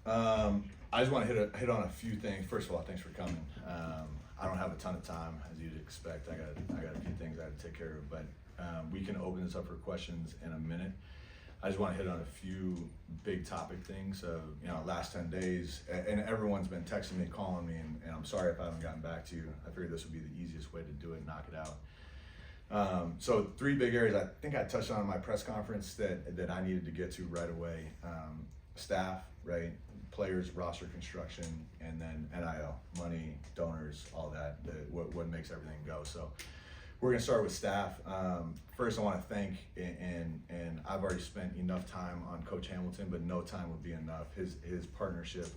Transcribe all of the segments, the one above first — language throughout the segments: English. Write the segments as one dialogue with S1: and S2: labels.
S1: I just want to hit on a few things. First of all, thanks for coming. I don't have a ton of time, as you'd expect. I got a few things I have to take care of, but we can open this up for questions in a minute. I just want to hit on a few big topic things. Last 10 days, and everyone's been texting me, calling me, and I'm sorry if I haven't gotten back to you. I figured this would be the easiest way to do it, knock it out. So 3 big areas I think I touched on in my press conference that I needed to get to right away. Staff, right? Players, roster construction, and then NIL, money, donors, all that, what makes everything go. So we're gonna start with staff. First I wanna thank, and I've already spent enough time on Coach Hamilton, but no time would be enough. His partnership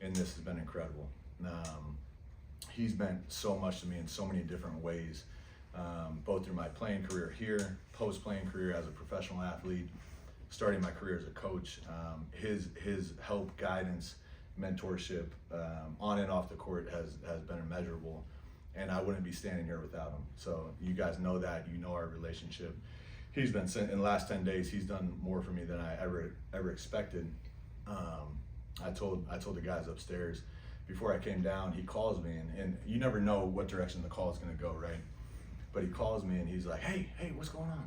S1: in this has been incredible. He's meant so much to me in so many different ways, both through my playing career here, post-playing career as a professional athlete, starting my career as a coach. His help, guidance, mentorship, on and off the court has been immeasurable, and I wouldn't be standing here without him. So you guys know that, you know our relationship. He's been, in the last 10 days, he's done more for me than I ever expected. I told the guys upstairs before I came down, he calls me, and you never know what direction the call is gonna go, right? But he calls me and he's like, hey, what's going on?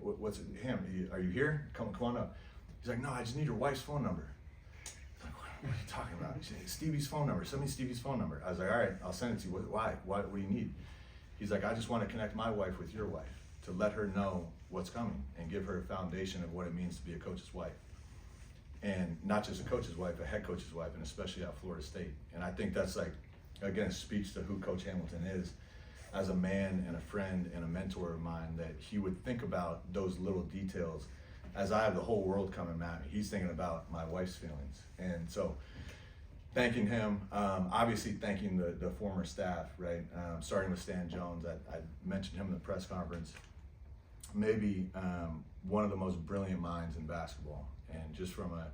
S1: What's it, him? Are you here? Come on up. He's like, no, I just need your wife's phone number. I'm like, what are you talking about? He's like, Stevie's phone number. Send me Stevie's phone number. I was like, all right, I'll send it to you. Why? What do you need? He's like, I just want to connect my wife with your wife to let her know what's coming and give her a foundation of what it means to be a coach's wife. And not just a coach's wife, a head coach's wife, and especially at Florida State. And I think that's like, again, speaks to who Coach Hamilton is as a man and a friend and a mentor of mine, that he would think about those little details. As I have the whole world coming at me, he's thinking about my wife's feelings. And so thanking him, obviously thanking the former staff, right? Starting with Stan Jones, I mentioned him in the press conference. Maybe one of the most brilliant minds in basketball. And just from a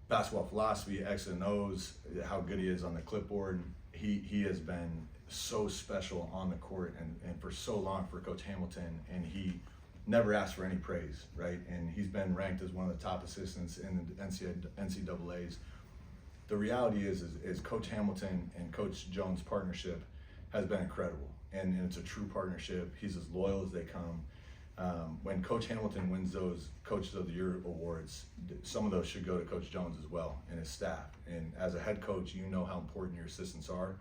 S1: basketball philosophy, X and O's, how good he is on the clipboard, he has been so special on the court and for so long for Coach Hamilton, and he never asked for any praise, right? And he's been ranked as one of the top assistants in the NCAAs. The reality is Coach Hamilton and Coach Jones' partnership has been incredible, and it's a true partnership. He's as loyal as they come. When Coach Hamilton wins those Coaches of the Year awards, some of those should go to Coach Jones as well and his staff. And as a head coach, you know how important your assistants are.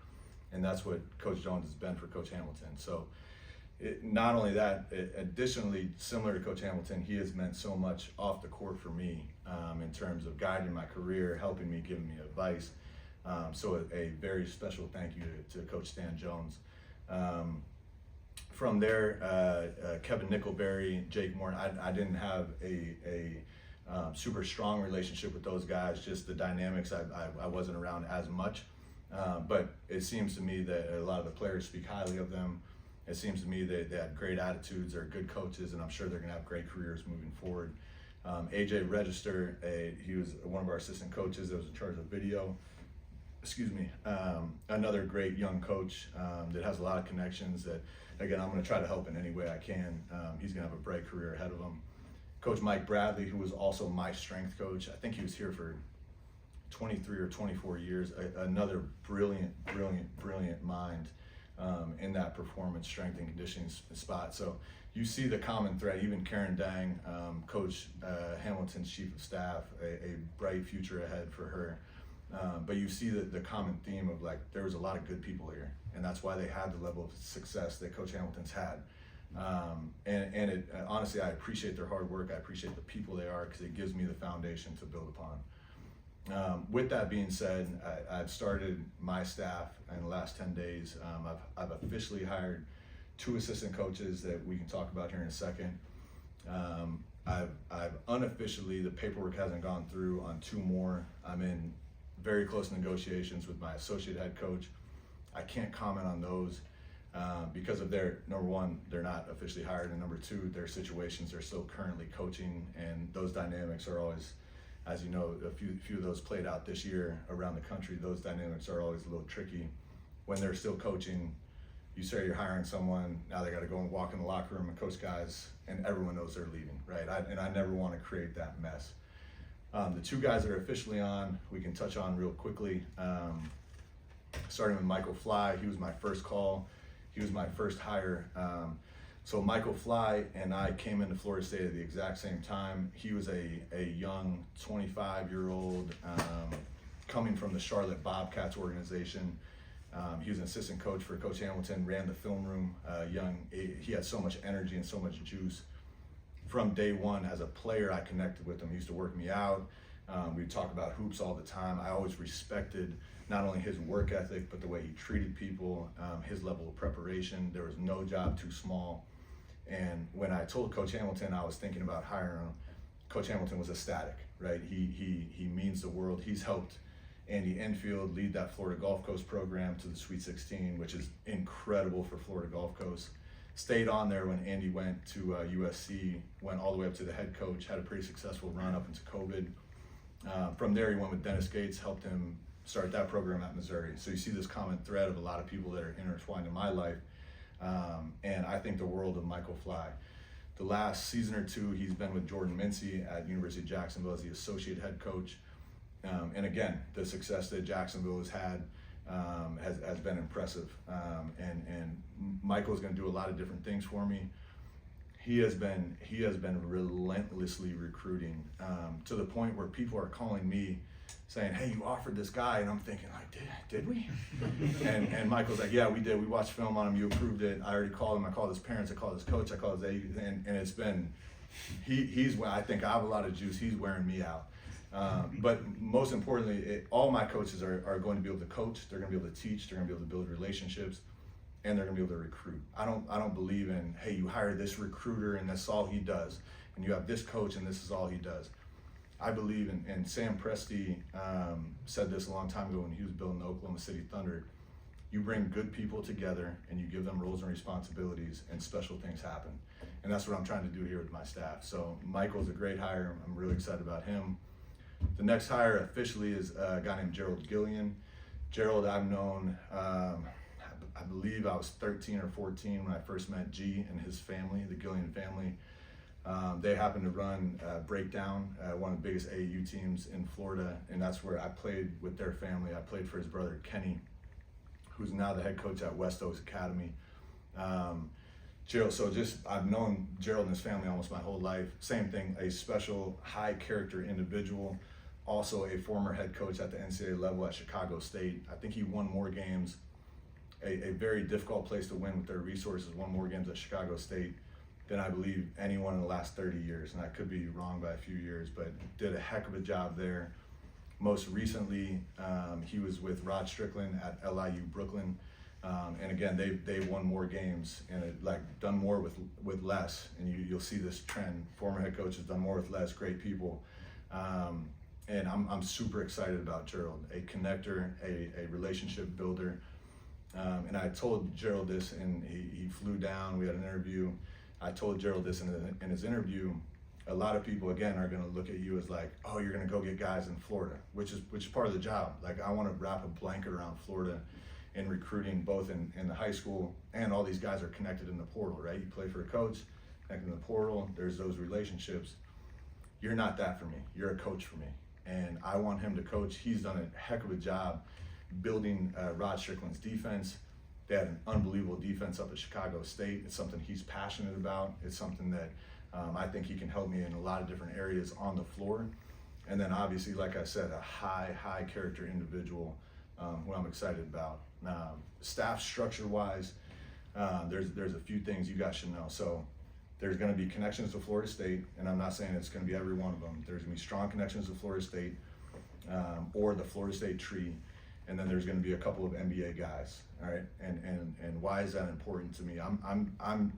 S1: And that's what Coach Jones has been for Coach Hamilton. So not only that, additionally, similar to Coach Hamilton, he has meant so much off the court for me in terms of guiding my career, helping me, giving me advice. So a very special thank you to Coach Stan Jones. From there, Kevin Nickelberry, Jake Moore, I didn't have a super strong relationship with those guys, just the dynamics, I wasn't around as much. But it seems to me that a lot of the players speak highly of them. It seems to me that they had great attitudes, they're good coaches, and I'm sure they're gonna have great careers moving forward. AJ Register, he was one of our assistant coaches that was in charge of video. Another great young coach that has a lot of connections that, again, I'm gonna try to help in any way I can. He's gonna have a bright career ahead of him. Coach Mike Bradley, who was also my strength coach. I think he was here for 23 or 24 years, another brilliant mind in that performance, strength, and conditioning spot. So you see the common thread. Even Karen Dang, Coach Hamilton's chief of staff, a bright future ahead for her. But you see the common theme of, like, there was a lot of good people here, and that's why they had the level of success that Coach Hamilton's had. Honestly, I appreciate their hard work. I appreciate the people they are, because it gives me the foundation to build upon. With that being said, I've started my staff in the last 10 days. I've officially hired 2 assistant coaches that we can talk about here in a second. I've unofficially, the paperwork hasn't gone through on 2 more. I'm in very close negotiations with my associate head coach. I can't comment on those because of their, number one, they're not officially hired, and number 2, their situations, they're still currently coaching, and those dynamics are always, as you know, a few of those played out this year around the country. Those dynamics are always a little tricky. When they're still coaching, you say you're hiring someone, now they got to go and walk in the locker room and coach guys, and everyone knows they're leaving, right? And I never want to create that mess. The two guys that are officially on, we can touch on real quickly. Starting with Michael Fly, he was my first call. He was my first hire. So Michael Fly and I came into Florida State at the exact same time. He was a young 25-year-old coming from the Charlotte Bobcats organization. He was an assistant coach for Coach Hamilton, ran the film room, he had so much energy and so much juice. From day one, as a player, I connected with him. He used to work me out. We'd talk about hoops all the time. I always respected not only his work ethic, but the way he treated people, his level of preparation. There was no job too small. And when I told Coach Hamilton I was thinking about hiring him, Coach Hamilton was ecstatic, right? He means the world. He's helped Andy Enfield lead that Florida Gulf Coast program to the Sweet 16, which is incredible for Florida Gulf Coast. Stayed on there when Andy went to USC, went all the way up to the head coach, had a pretty successful run up into COVID. From there, he went with Dennis Gates, helped him start that program at Missouri. So you see this common thread of a lot of people that are intertwined in my life. And I think the world of Michael Fly. The last season or two, he's been with Jordan Mincy at University of Jacksonville as the associate head coach. And again, the success that Jacksonville has had has been impressive. And Michael's going to do a lot of different things for me. He has been relentlessly recruiting to the point where people are calling me saying, "Hey, you offered this guy," and I'm thinking, like, did we? and Michael's like, "Yeah, we did. We watched film on him. You approved it. I already called him. I called his parents. I called his coach. I called his agent." And it's been, he's. I think I have a lot of juice. He's wearing me out. But most importantly, all my coaches are going to be able to coach. They're going to be able to teach. They're going to be able to build relationships, and they're going to be able to recruit. I don't believe in, hey, you hire this recruiter and that's all he does, and you have this coach and this is all he does. I believe in, and Sam Presti said this a long time ago when he was building the Oklahoma City Thunder. You bring good people together and you give them roles and responsibilities, and special things happen. And that's what I'm trying to do here with my staff. So Michael's a great hire. I'm really excited about him. The next hire officially is a guy named Gerald Gillian. Gerald, I've known, I believe I was 13 or 14 when I first met G and his family, the Gillian family. They happened to run Breakdown, one of the biggest AAU teams in Florida, and that's where I played with their family. I played for his brother Kenny, who's now the head coach at West Oaks Academy. Gerald, so I've known Gerald and his family almost my whole life. Same thing, a special, high character individual, also a former head coach at the NCAA level at Chicago State. I think he won more games, a very difficult place to win with their resources, won more games at Chicago State than I believe anyone in the last 30 years. And I could be wrong by a few years, but did a heck of a job there. Most recently, he was with Rod Strickland at LIU Brooklyn. And again, they won more games and done more with less. And you'll see this trend. Former head coaches done more with less. Great people. And I'm super excited about Gerald, a connector, a relationship builder. And I told Gerald this, and he flew down. We had an interview. I told Gerald this in his interview. A lot of people, again, are going to look at you as like, oh, you're going to go get guys in Florida, which is part of the job. Like, I want to wrap a blanket around Florida in recruiting, both in the high school, and all these guys are connected in the portal, right? You play for a coach, connected in the portal, there's those relationships. You're not that for me. You're a coach for me. And I want him to coach. He's done a heck of a job building Rod Strickland's defense. They had an unbelievable defense up at Chicago State. It's something he's passionate about. It's something that I think he can help me in a lot of different areas on the floor. And then obviously, like I said, a high character individual who I'm excited about. Staff structure wise, there's a few things you guys should know. So there's going to be connections to Florida State, and I'm not saying it's going to be every one of them. There's going to be strong connections to Florida State or the Florida State tree. And then there's going to be a couple of NBA guys, all right? And why is that important to me? I'm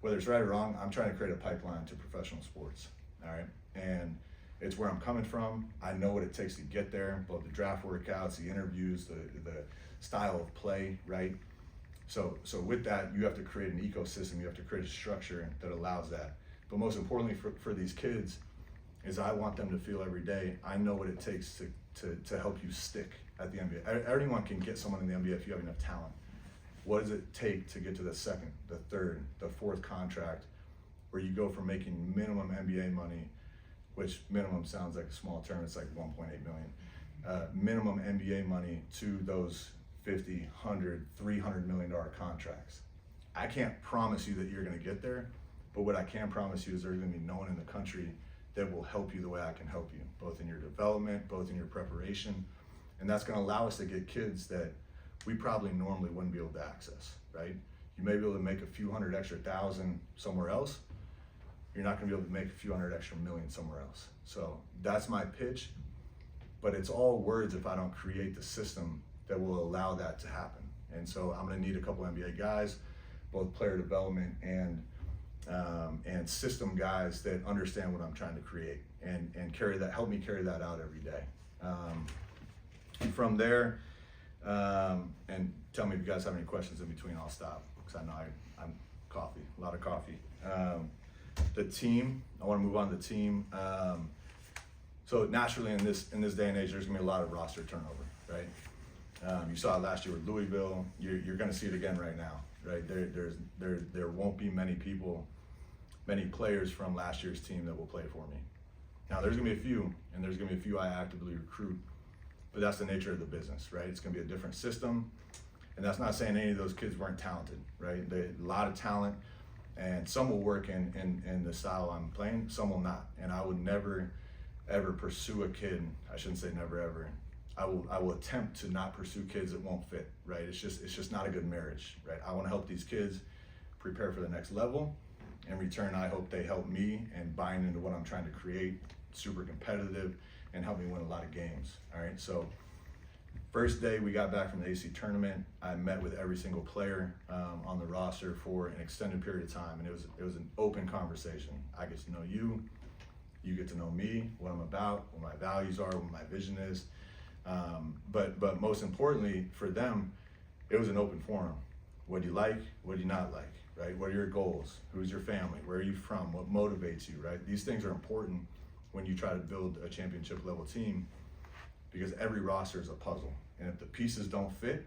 S1: whether it's right or wrong, I'm trying to create a pipeline to professional sports, all right? And it's where I'm coming from. I know what it takes to get there, both the draft workouts, the interviews, the style of play, right? So with that, you have to create an ecosystem. You have to create a structure that allows that. But most importantly for these kids is I want them to feel every day, I know what it takes to help you stick at the NBA. Everyone can get someone in the NBA if you have enough talent. What does it take to get to the second, the third, the fourth contract where you go from making minimum NBA money which minimum sounds like a small term, it's like 1.8 million. Minimum NBA money to those 50, 100, $300 million contracts. I can't promise you that you're gonna get there, but what I can promise you is there's gonna be no one in the country that will help you the way I can help you, both in your development, both in your preparation. And that's gonna allow us to get kids that we probably normally wouldn't be able to access, right? You may be able to make a few hundred extra thousand somewhere else. You're not gonna be able to make a few hundred extra million somewhere else. So that's my pitch, but it's all words if I don't create the system that will allow that to happen. And so I'm gonna need a couple NBA guys, both player development and system guys that understand what I'm trying to create and carry that, help me carry that out every day. And from there, and tell me if you guys have any questions in between, I'll stop, because I know I'm coffee, a lot of coffee. The team, I want to move on to the team. So naturally in this day and age, there's gonna be a lot of roster turnover, right? You saw it last year with Louisville. You're gonna see it again right now, right? There won't be many players from last year's team that will play for me. Now there's gonna be a few, and there's gonna be a few I actively recruit, but that's the nature of the business, right? It's gonna be a different system, and that's not saying any of those kids weren't talented, right? A lot of talent, and some will work in the style I'm playing, some will not. And I would never, ever pursue a kid, I shouldn't say never ever, I will attempt to not pursue kids that won't fit, right? It's just not a good marriage, right? I wanna help these kids prepare for the next level. In return, I hope they help me and buy into what I'm trying to create, super competitive, and help me win a lot of games, all right? So first day we got back from the AC tournament, I met with every single player on the roster for an extended period of time, and it was an open conversation. I get to know you, you get to know me, what I'm about, what my values are, what my vision is. But most importantly for them, it was an open forum. What do you like? What do you not like? Right? What are your goals? Who's your family? Where are you from? What motivates you? Right? These things are important when you try to build a championship level team, because every roster is a puzzle, and if the pieces don't fit,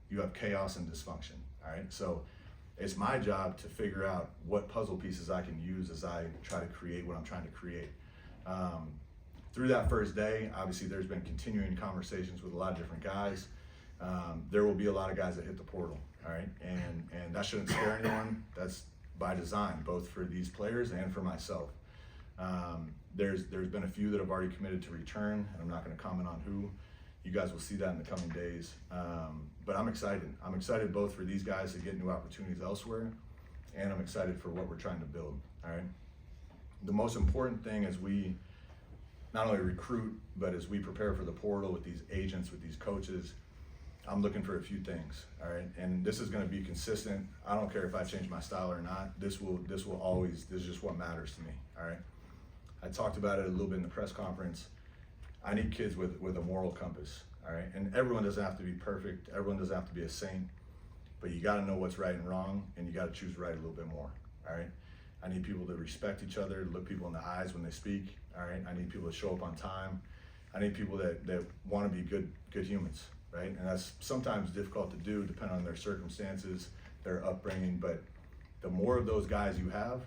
S1: you have chaos and dysfunction. All right. So it's my job to figure out what puzzle pieces I can use as I try to create what I'm trying to create. Through that first day, obviously there's been continuing conversations with a lot of different guys. There will be a lot of guys that hit the portal, all right? And that shouldn't scare anyone. That's by design, both for these players and for myself. There's been a few that have already committed to return, and I'm not gonna comment on who. You guys will see that in the coming days. But I'm excited. I'm excited both for these guys to get new opportunities elsewhere, and I'm excited for what we're trying to build, all right? The most important thing as we not only recruit, but as we prepare for the portal with these agents, with these coaches, I'm looking for a few things, all right? And this is gonna be consistent. I don't care if I change my style or not. This is just what matters to me, all right? I talked about it a little bit in the press conference. I need kids with a moral compass, all right? And everyone doesn't have to be perfect. Everyone doesn't have to be a saint, but you gotta know what's right and wrong, and you gotta choose right a little bit more, all right? I need people to respect each other, look people in the eyes when they speak, all right? I need people to show up on time. I need people that wanna be good humans, right? And that's sometimes difficult to do depending on their circumstances, their upbringing, but the more of those guys you have,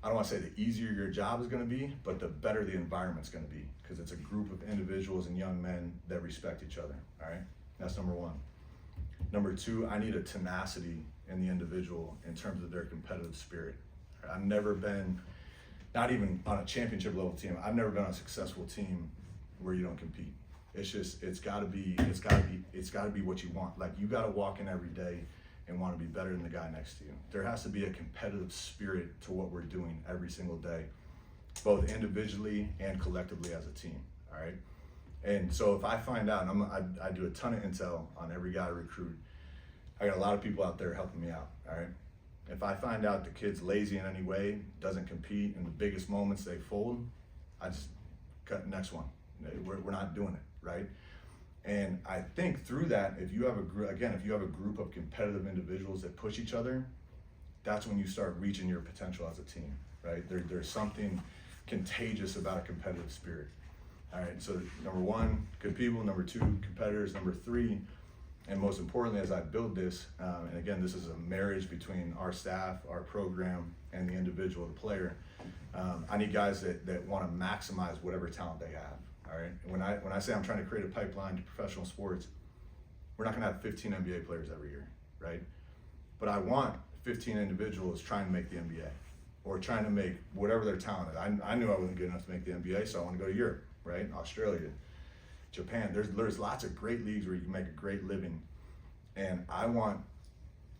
S1: I don't wanna say the easier your job is gonna be, but the better the environment's gonna be, because it's a group of individuals and young men that respect each other, all right? That's number one. Number two, I need a tenacity in the individual in terms of their competitive spirit. I've never been, not even on a championship level team, I've never been on a successful team where you don't compete. It's gotta be what you want. Like, you gotta walk in every day and wanna be better than the guy next to you. There has to be a competitive spirit to what we're doing every single day, both individually and collectively as a team, all right? And so if I find out, and I do a ton of intel on every guy I recruit, I got a lot of people out there helping me out, all right? If I find out the kid's lazy in any way, doesn't compete, in the biggest moments they fold, I just cut the next one. We're not doing it, right? And I think through that, if you have a group of competitive individuals that push each other, that's when you start reaching your potential as a team, right? There's something contagious about a competitive spirit. All right, so number one, good people. Number two, competitors. Number three, and most importantly, as I build this, and again, this is a marriage between our staff, our program, and the individual, the player, I need guys that want to maximize whatever talent they have. All right. And when I say I'm trying to create a pipeline to professional sports, we're not going to have 15 NBA players every year, right? But I want 15 individuals trying to make the NBA or trying to make whatever their talent is. I knew I wasn't good enough to make the NBA, so I want to go to Europe, right? Australia, Japan. There's lots of great leagues where you can make a great living. And I want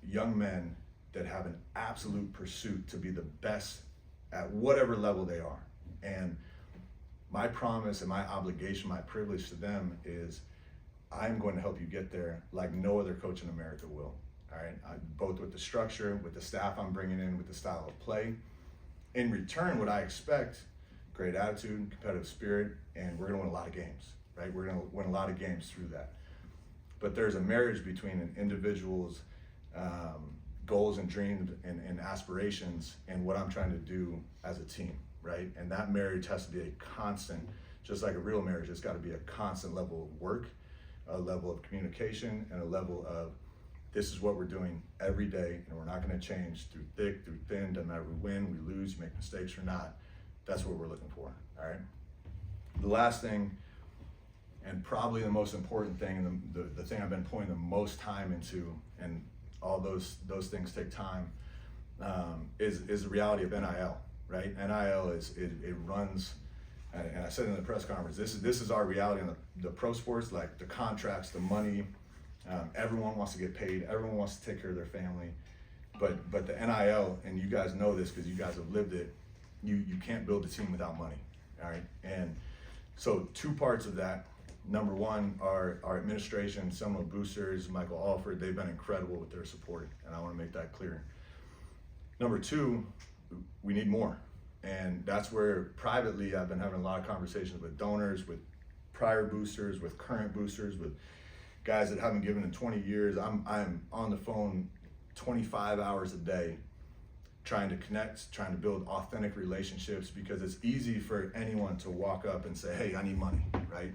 S1: young men that have an absolute pursuit to be the best at whatever level they are. And my promise and my obligation, my privilege to them is I'm going to help you get there like no other coach in America will. All right, both with the structure, with the staff I'm bringing in, with the style of play. In return, what I expect, great attitude, competitive spirit, and we're going to win a lot of games, right? We're going to win a lot of games through that. But there's a marriage between an individual's goals and dreams and aspirations and what I'm trying to do as a team, right? And that marriage has to be a constant, just like a real marriage, it's got to be a constant level of work, a level of communication, and a level of this is what we're doing every day, and we're not going to change through thick, through thin, doesn't matter we win, we lose, make mistakes or not. That's what we're looking for, all right? The last thing, and probably the most important thing, and the thing I've been pouring the most time into, and all those things take time, is the reality of NIL, right? NIL it runs, and I said in the press conference, this is our reality in the pro sports, like the contracts, the money. Everyone wants to get paid. Everyone wants to take care of their family, but the NIL, and you guys know this because you guys have lived it. You can't build a team without money, all right? And so two parts of that. Number one, our administration, some of boosters, Michael Alford, they've been incredible with their support, and I want to make that clear. Number two, we need more, and that's where privately I've been having a lot of conversations with donors, with prior boosters, with current boosters, with guys that haven't given in 20 years. I'm on the phone 25 hours a day trying to connect, trying to build authentic relationships, because it's easy for anyone to walk up and say, hey, I need money, right?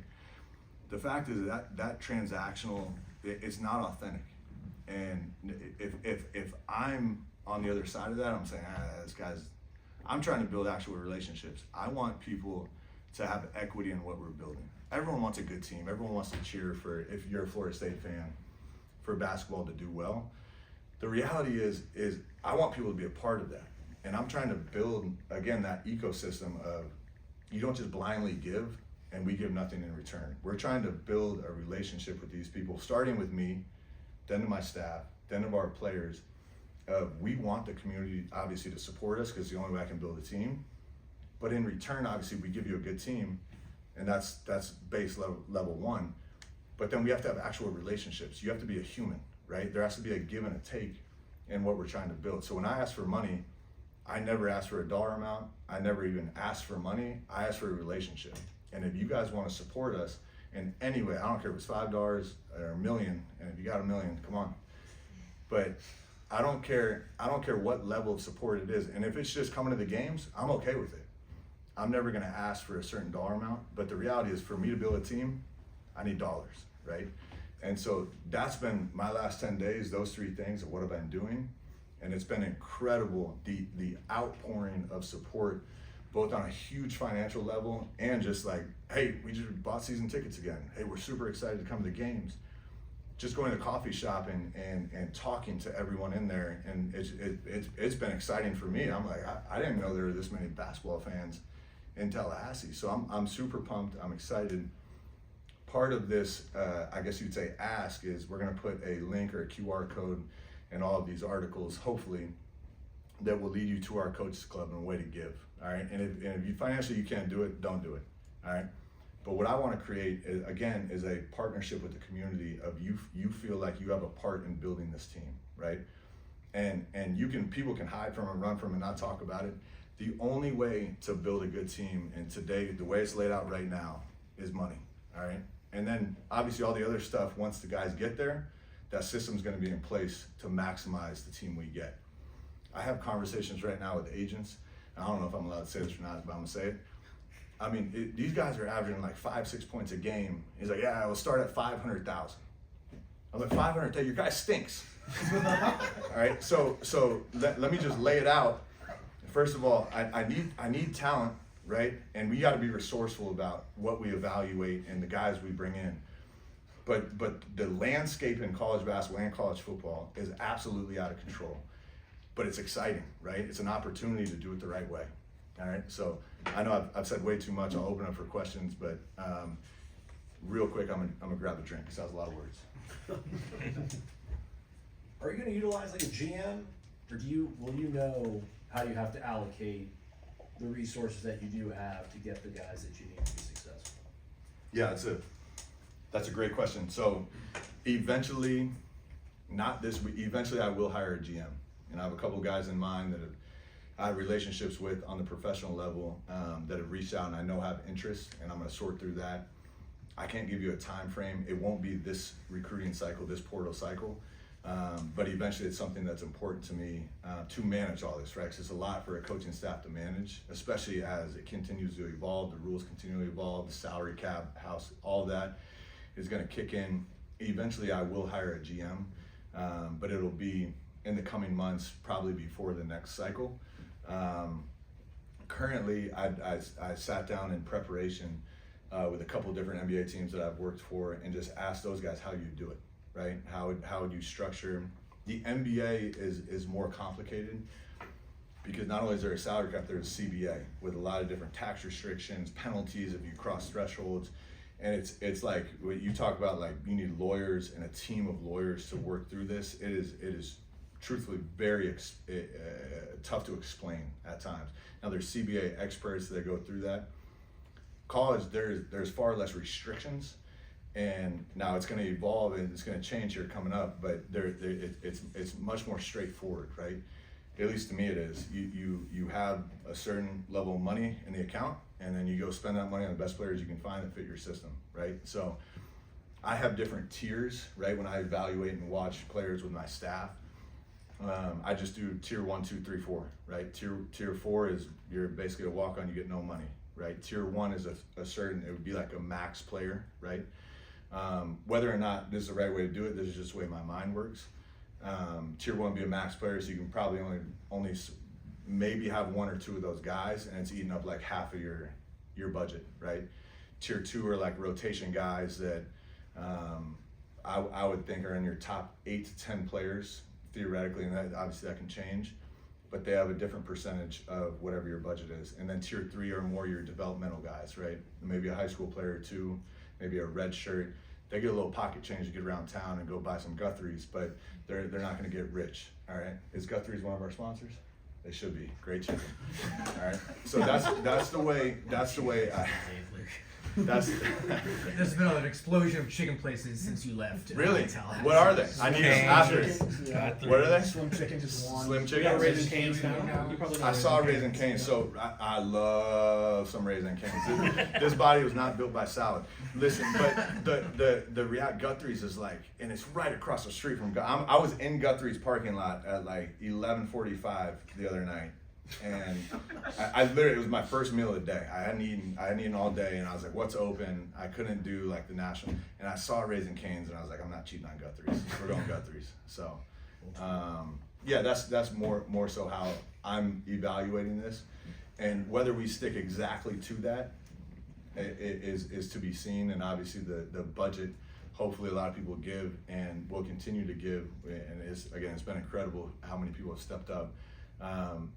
S1: The fact is that transactional, it's not authentic. And if I'm on the other side of that, I'm saying, this guy's, I'm trying to build actual relationships. I want people to have equity in what we're building. Everyone wants a good team. Everyone wants to cheer for, if you're a Florida State fan, for basketball to do well. The reality is I want people to be a part of that. And I'm trying to build, again, that ecosystem of, you don't just blindly give and we give nothing in return. We're trying to build a relationship with these people, starting with me, then to my staff, then to our players. We want the community, obviously, to support us, because it's the only way I can build a team. But in return, obviously, we give you a good team, and that's base level one. But then we have to have actual relationships. You have to be a human, right? There has to be a give and a take in what we're trying to build. So when I ask for money, I never ask for a dollar amount. I never even ask for money. I ask for a relationship. And if you guys want to support us in any way, I don't care if it's $5 or $1 million, and if you got $1 million, come on. But I don't care what level of support it is. And if it's just coming to the games, I'm okay with it. I'm never going to ask for a certain dollar amount, but the reality is, for me to build a team, I need dollars, right? And so that's been my last 10 days, those three things of what I've been doing. And it's been incredible, the outpouring of support, both on a huge financial level and just like, hey, we just bought season tickets again. Hey, we're super excited to come to the games. Just going to the coffee shop and talking to everyone in there. And it's been exciting for me. I'm like, I didn't know there were this many basketball fans in Tallahassee. So I'm super pumped, I'm excited. Part of this, I guess you'd say ask, is we're gonna put a link or a QR code in all of these articles, hopefully, that will lead you to our Coaches Club and a way to give, all right? And if you financially you can't do it, don't do it, all right? But what I wanna create, is a partnership with the community of you feel like you have a part in building this team, right? And people can hide from it, run from it, not talk about it. The only way to build a good team, and today, the way it's laid out right now, is money, all right? And then obviously all the other stuff, once the guys get there, that system's gonna be in place to maximize the team we get. I have conversations right now with agents. I don't know if I'm allowed to say this or not, but I'm gonna say it. I mean, these guys are averaging like 5-6 points a game. He's like, yeah, we'll start at 500,000. I'm like, 500,000, your guy stinks. All right, so let me just lay it out. first of all, I need talent, right? And we got to be resourceful about what we evaluate and the guys we bring in. But the landscape in college basketball and college football is absolutely out of control. But it's exciting, right? It's an opportunity to do it the right way. All right. So I know I've said way too much. I'll open up for questions, but real quick, I'm gonna grab a drink because that was a lot of words.
S2: Are you going to utilize like a GM, or will you know how you have to allocate the resources that you do have to get the guys that you need to be successful?
S1: Yeah, that's a great question. So eventually, not this week, eventually I will hire a GM. And I have a couple guys in mind that I have relationships with on the professional level that have reached out and I know have interest, and I'm gonna sort through that. I can't give you a time frame. It won't be this recruiting cycle, this portal cycle, but eventually it's something that's important to me to manage all this, right? Because it's a lot for a coaching staff to manage, especially as it continues to evolve, the rules continue to evolve, the salary cap, house, all that is gonna kick in. Eventually I will hire a GM, but it'll be in the coming months, probably before the next cycle. Currently, I sat down in preparation with a couple of different NBA teams that I've worked for and just asked those guys how you do it, right? How would you structure? The NBA is more complicated because not only is there a salary cap, there's a CBA with a lot of different tax restrictions, penalties if you cross thresholds. And it's like what you talk about, like you need lawyers and a team of lawyers to work through this. It is truthfully very tough to explain at times. Now there's CBA experts that go through that. College, there's far less restrictions, and now it's going to evolve and it's going to change here coming up. But it's much more straightforward, right? At least to me it is. You have a certain level of money in the account, and then you go spend that money on the best players you can find that fit your system, right? So I have different tiers, right? When I evaluate and watch players with my staff, I just do tier 1, 2, 3, 4, right? Tier 4 is you're basically a walk-on, you get no money, right? Tier 1 is a certain, it would be like a max player, right? Whether or not this is the right way to do it, this is just the way my mind works. Tier 1 would be a max player, so you can probably only maybe have 1 or 2 of those guys, and it's eating up like half of your budget, right? Tier 2 are like rotation guys that I would think are in your top 8 to 10 players theoretically, and that obviously that can change, but they have a different percentage of whatever your budget is. And then tier 3 are more your developmental guys, right? Maybe a high school player or 2, maybe a red shirt. They get a little pocket change to get around town and go buy some Guthrie's, but they're not going to get rich. All right, is Guthrie's one of our sponsors? They should be. Great chicken. All right, so that's the way I.
S3: There's been an explosion of chicken places since you left.
S1: Really? What are they? I need to after.
S4: Yeah.
S1: What are they?
S4: Swim chicken, just one.
S1: Slim
S2: You
S1: chicken.
S2: got Raising Cane's now? You probably know
S1: I saw
S2: Raising
S1: Raising Cane's, so I love some Raising Cane's. This body was not built by salad. Listen, but the Guthrie's is like, and it's right across the street from. I was in Guthrie's parking lot at like 11:45 the other night, and I literally, it was my first meal of the day. I hadn't eaten all day, and I was like, what's open? I couldn't do like the national, and I saw Raising Cane's, and I was like, I'm not cheating on Guthrie's. We're going Guthrie's. So, yeah, that's more so how I'm evaluating this, and whether we stick exactly to that is to be seen. And obviously the budget, hopefully a lot of people give and will continue to give, and it's been incredible how many people have stepped up.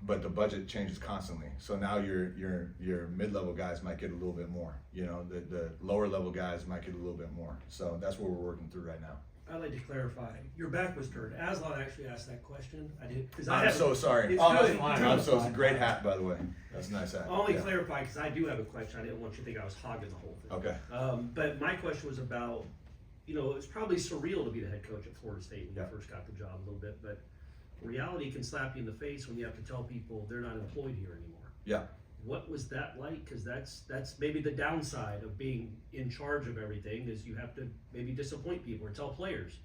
S1: But the budget changes constantly. So now your mid-level guys might get a little bit more. You know, the lower level guys might get a little bit more. So that's what we're working through right now.
S5: I'd like to clarify. Your back was turned. Aslan actually asked that question. I did because
S1: I'm so sorry.
S5: It's
S2: Oh,
S5: good.
S2: that's fine.
S1: I'm so, it's a great hat, by the way. That's a nice hat.
S5: I'll only
S1: Yeah.
S5: clarify because I do have a question. I didn't want you to think I was hogging the whole thing.
S1: Okay.
S5: But my question was about, it's probably surreal to be the head coach at Florida State when
S1: Yeah.
S5: you first got the job a little bit, but reality can slap you in the face when you have to tell people they're not employed here anymore.
S1: Yeah.
S5: What was that like? Because that's maybe the downside of being in charge of everything is you have to maybe disappoint people or tell players,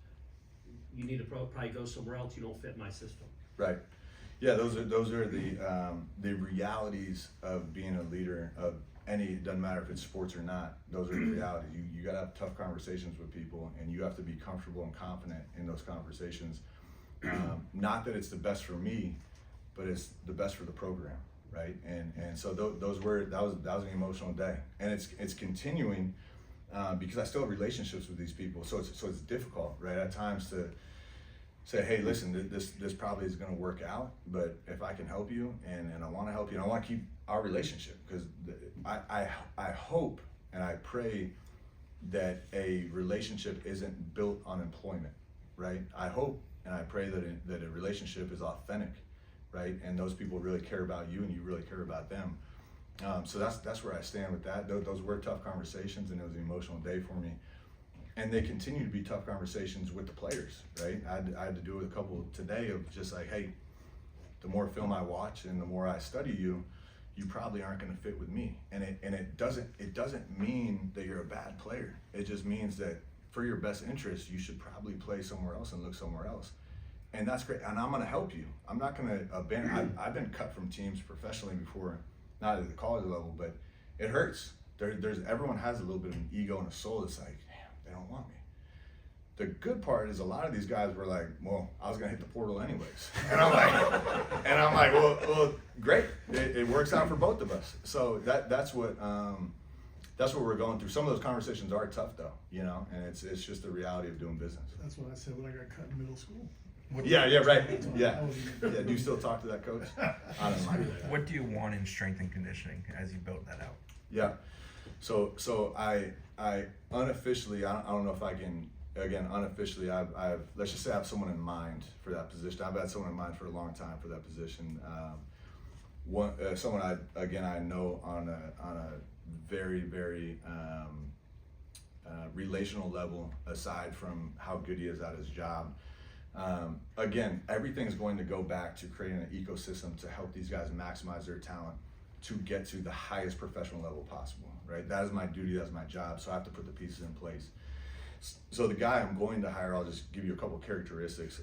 S5: you need to probably go somewhere else. You don't fit my system.
S1: Right. Yeah, those are the realities of being a leader of any. It doesn't matter if it's sports or not. Those are the realities. You got to have tough conversations with people, and you have to be comfortable and confident in those conversations. Not that it's the best for me, but it's the best for the program, right? And so that was an emotional day, and it's continuing because I still have relationships with these people, so it's difficult, right, at times to say, hey, listen, this probably is going to work out, but if I can help you, and I want to help you, and I want to keep our relationship, because I hope and I pray that a relationship isn't built on employment, right? I hope and I pray that a relationship is authentic, right? And those people really care about you, and you really care about them. So that's where I stand with that. Those were tough conversations, and it was an emotional day for me. And they continue to be tough conversations with the players, right? I had to do a couple today of just like, hey, the more film I watch and the more I study you, you probably aren't going to fit with me. And it doesn't mean that you're a bad player. It just means that for your best interest, you should probably play somewhere else and look somewhere else. And that's great. And I'm going to help you. I'm not going to abandon. I've been cut from teams professionally before, not at the college level, but it hurts. Everyone has a little bit of an ego and a soul that's like, they don't want me. The good part is a lot of these guys were like, well, I was gonna hit the portal anyways. And I'm like, well, great. It works out for both of us. So that's what we're going through. Some of those conversations are tough though, and it's just the reality of doing business.
S4: That's what I said when I got cut in middle school.
S1: Yeah, right. Yeah. Do you still talk to that coach? I don't mind that.
S6: What do you want in strength and conditioning as you build that out?
S1: Yeah. So I unofficially, I don't know if I can, again, unofficially, I've let's just say I have someone in mind for that position. I've had someone in mind for a long time for that position. Someone I know on a very, very relational level, aside from how good he is at his job. Again, everything's going to go back to creating an ecosystem to help these guys maximize their talent to get to the highest professional level possible, right? That is my duty, that's my job, so I have to put the pieces in place. So the guy I'm going to hire, I'll just give you a couple characteristics.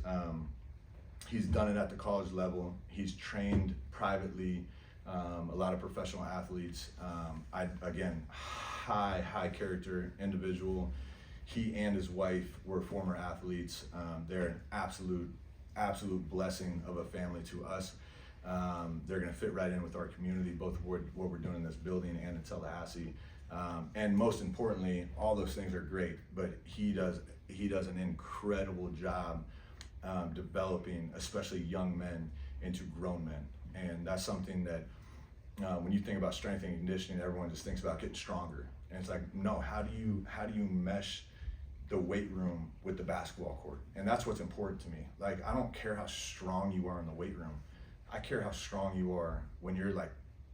S1: He's done it at the college level. He's trained privately a lot of professional athletes. Again, high character individual. He and his wife were former athletes. They're an absolute blessing of a family to us. They're going to fit right in with our community, both what we're doing in this building and in Tallahassee. And most importantly, all those things are great, but he does an incredible job developing, especially young men, into grown men. And that's something that when you think about strength and conditioning, everyone just thinks about getting stronger. And it's like, no, how do you mesh the weight room with the basketball court? And that's what's important to me. Like, I don't care how strong you are in the weight room. I care how strong you are when you're like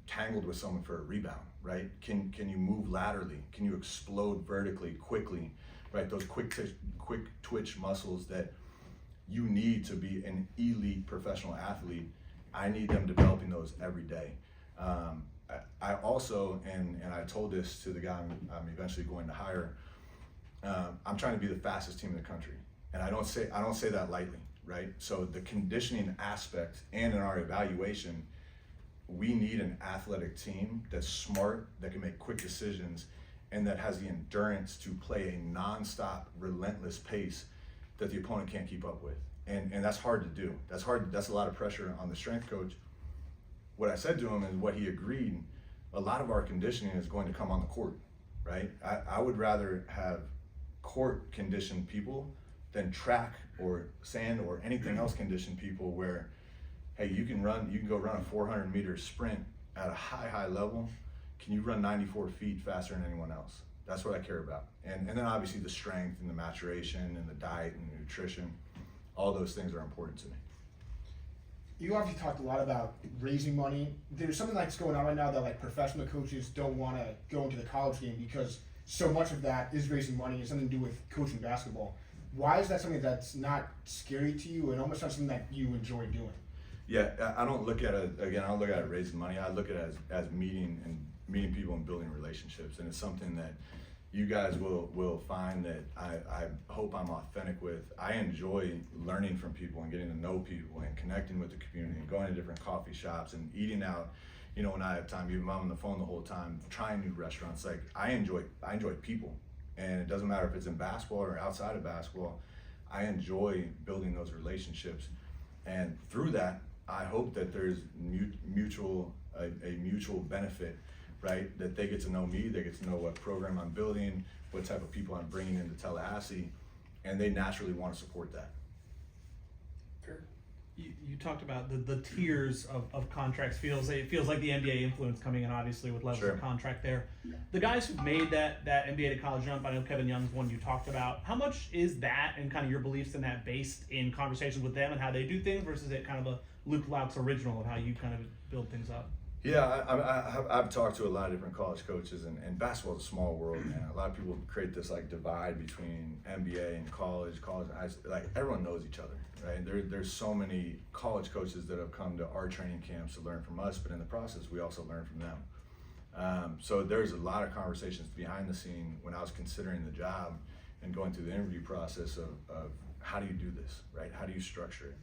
S1: tangled with someone for a rebound, right? Can you move laterally? Can you explode vertically quickly, right? Those quick twitch muscles that you need to be an elite professional athlete. I need them developing those every day. I also, and I told this to the guy I'm eventually going to hire, I'm trying to be the fastest team in the country. And I don't say that lightly, right? So the conditioning aspect and in our evaluation, we need an athletic team that's smart, that can make quick decisions, and that has the endurance to play a nonstop, relentless pace that the opponent can't keep up with. And that's hard to do. That's hard. That's a lot of pressure on the strength coach. What I said to him and what he agreed, a lot of our conditioning is going to come on the court, right? I would rather have court conditioned people than track or sand or anything else conditioned people where, hey, you can go run a 400-meter sprint at a high level. Can you run 94 feet faster than anyone else? That's what I care about. And then obviously the strength and the maturation and the diet and the nutrition, all those things are important to me.
S7: You obviously talked a lot about raising money. There's something that's going on right now that like professional coaches don't want to go into the college game because so much of that is raising money and something to do with coaching basketball. Why is that something that's not scary to you and almost not something that you enjoy doing?
S1: Yeah, I don't look at it, again, I don't look at it raising money. I look at it as meeting people and building relationships. And it's something that you guys will find that I hope I'm authentic with. I enjoy learning from people and getting to know people and connecting with the community and going to different coffee shops and eating out, when I have time, even if I'm on the phone the whole time, trying new restaurants. Like, I enjoy people. And it doesn't matter if it's in basketball or outside of basketball, I enjoy building those relationships. And through that, I hope that there's a mutual benefit, right? That they get to know me, they get to know what program I'm building, what type of people I'm bringing into Tallahassee, and they naturally want to support that.
S8: You talked about the tiers of contracts. It feels like the NBA influence coming in, obviously, with levels
S1: Sure.
S8: of contract there. The guys who've made that NBA to college jump, I know Kevin Young's one you talked about. How much is that and kind of your beliefs in that based in conversations with them and how they do things versus it kind of a Luke Loucks original of how you kind of build things up?
S1: Yeah, I've talked to a lot of different college coaches, and basketball is a small world, man. A lot of people create this like divide between NBA and college and high school. Like everyone knows each other, right? There's so many college coaches that have come to our training camps to learn from us, but in the process, we also learn from them. So there's a lot of conversations behind the scene when I was considering the job and going through the interview process of how do you do this, right? How do you structure it?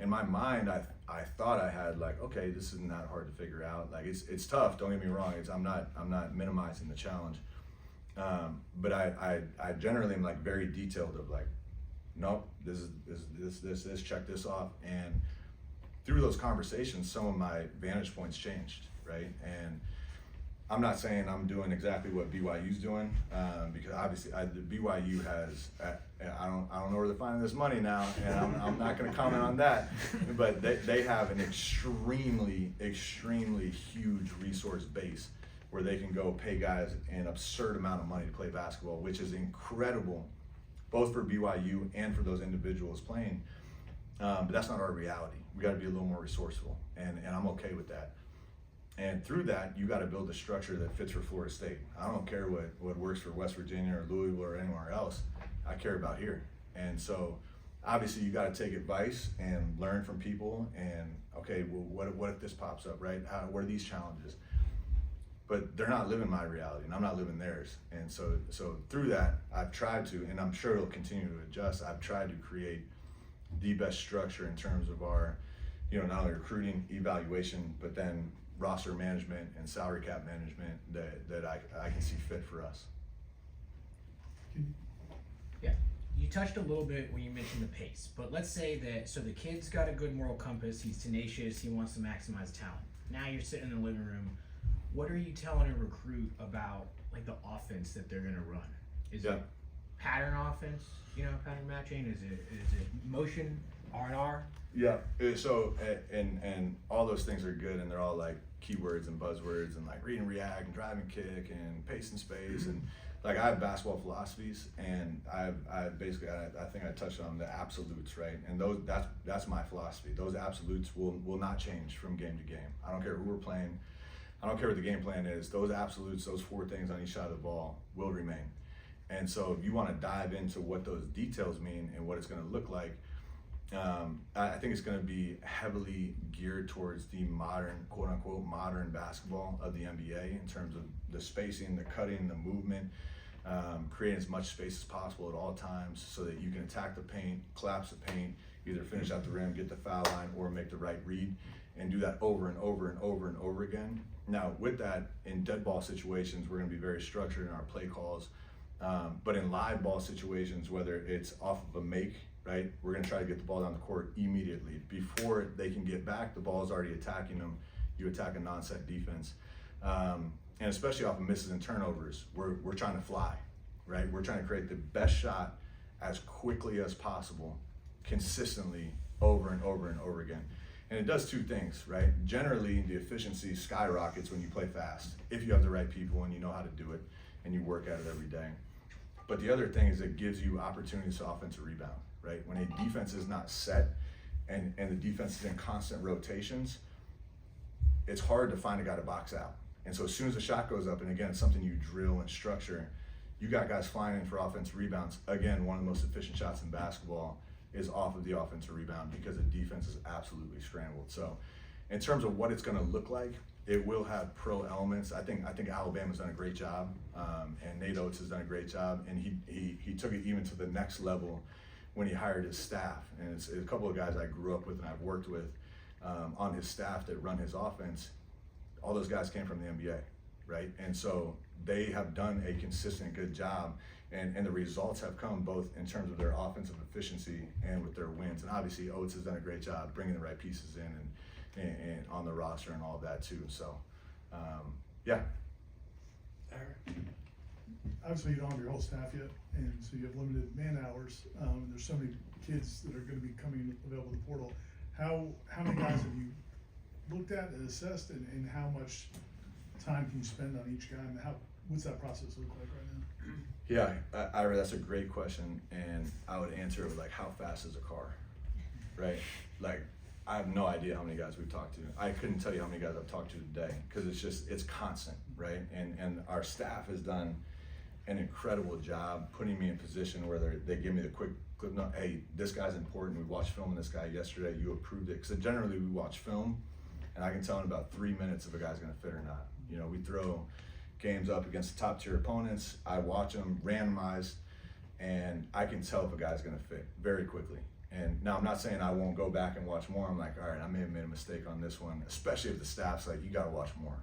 S1: In my mind, I thought I had like, okay, this is not hard to figure out. Like it's tough. Don't get me wrong. I'm not minimizing the challenge, but I generally am like very detailed of like, nope, this. Check this off. And through those conversations, some of my vantage points changed, right? And I'm not saying I'm doing exactly what BYU's doing, because obviously the BYU has, I don't know where they're finding this money now, and I'm not going to comment on that, but they have an extremely huge resource base where they can go pay guys an absurd amount of money to play basketball, which is incredible, both for BYU and for those individuals playing, but that's not our reality. We got to be a little more resourceful, and I'm okay with that. And through that, you got to build a structure that fits for Florida State. I don't care what works for West Virginia or Louisville or anywhere else. I care about here. And so obviously you got to take advice and learn from people and, okay, well, what if this pops up, right? What are these challenges? But they're not living my reality and I'm not living theirs. And so through that, I've tried to, and I'm sure it'll continue to adjust, I've tried to create the best structure in terms of our, not only recruiting, evaluation, but then roster management and salary cap management that I can see fit for us.
S3: Yeah, you touched a little bit when you mentioned the pace, but let's say that, so the kid's got a good moral compass, he's tenacious, he wants to maximize talent. Now you're sitting in the living room, what are you telling a recruit about like the offense that they're gonna run? Is it pattern offense, pattern matching? Is it motion, R&R?
S1: Yeah, so, and all those things are good, and they're all like keywords and buzzwords and like read and react and drive and kick and pace and space, and like I have basketball philosophies, and I basically I think I touched on the absolutes, right? And that's my philosophy. Those absolutes will not change from game to game. I don't care who we're playing. I don't care what the game plan is. Those absolutes, those 4 things on each side of the ball will remain. And so if you want to dive into what those details mean and what it's going to look like, I think it's going to be heavily geared towards the modern, quote unquote, modern basketball of the NBA in terms of the spacing, the cutting, the movement, creating as much space as possible at all times so that you can attack the paint, collapse the paint, either finish out the rim, get the foul line, or make the right read, and do that over and over and over and over again. Now, with that, in dead ball situations, we're going to be very structured in our play calls, but in live ball situations, whether it's off of a make, right? We're going to try to get the ball down the court immediately. Before they can get back, the ball is already attacking them. You attack a non-set defense. And especially off of misses and turnovers, we're trying to fly, right? We're trying to create the best shot as quickly as possible, consistently, over and over and over again. And it does 2 things, right? Generally, the efficiency skyrockets when you play fast, if you have the right people and you know how to do it and you work at it every day. But the other thing is it gives you opportunities to offensive rebound, right? When a defense is not set and the defense is in constant rotations, it's hard to find a guy to box out. And so as soon as the shot goes up, and again, it's something you drill and structure, you got guys flying in for offensive rebounds. Again, one of the most efficient shots in basketball is off of the offensive rebound because the defense is absolutely scrambled. So in terms of what it's going to look like, it will have pro elements. I think Alabama's done a great job, and Nate Oates has done a great job, and he took it even to the next level when he hired his staff. And it's a couple of guys I grew up with and I've worked with on his staff that run his offense. All those guys came from the NBA, right? And so they have done a consistent good job, and the results have come both in terms of their offensive efficiency and with their wins. And obviously Oates has done a great job bringing the right pieces in, and on the roster and all of that too. So, yeah.
S4: Obviously, you don't have your whole staff yet, and so you have limited man hours. And there's so many kids that are going to be coming available to the portal. How many guys have you looked at and assessed, and how much time can you spend on each guy? And what's that process look like right now?
S1: Yeah, Ira, that's a great question, and I would answer it with like, how fast is a car, right? Like, I have no idea how many guys we've talked to. I couldn't tell you how many guys I've talked to today, because it's constant, right? And our staff has done an incredible job putting me in position where they give me the quick note, hey, this guy's important, we watched film on this guy yesterday, you approved it. Because generally we watch film, and I can tell in about 3 minutes if a guy's gonna fit or not. You know, we throw games up against top tier opponents, I watch them randomized, and I can tell if a guy's gonna fit very quickly. And now I'm not saying I won't go back and watch more. I'm like, all right, I may have made a mistake on this one, especially if the staff's like, you gotta watch more.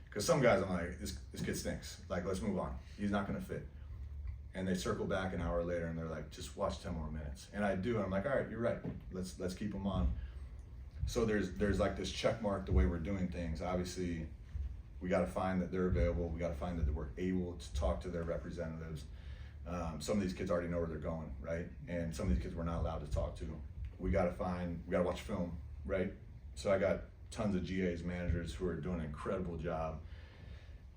S1: Because some guys, I'm like, this kid stinks. Like, let's move on. He's not gonna fit. And they circle back an hour later and they're like, just watch 10 more minutes. And I do, and I'm like, all right, you're right. Let's keep him on. So there's like this check mark the way we're doing things. Obviously, we gotta find that they're available. We gotta find that we're able to talk to their representatives. Some of these kids already know where they're going, right? And some of these kids we're not allowed to talk to. We gotta watch film, right? So I got tons of GAs, managers who are doing an incredible job.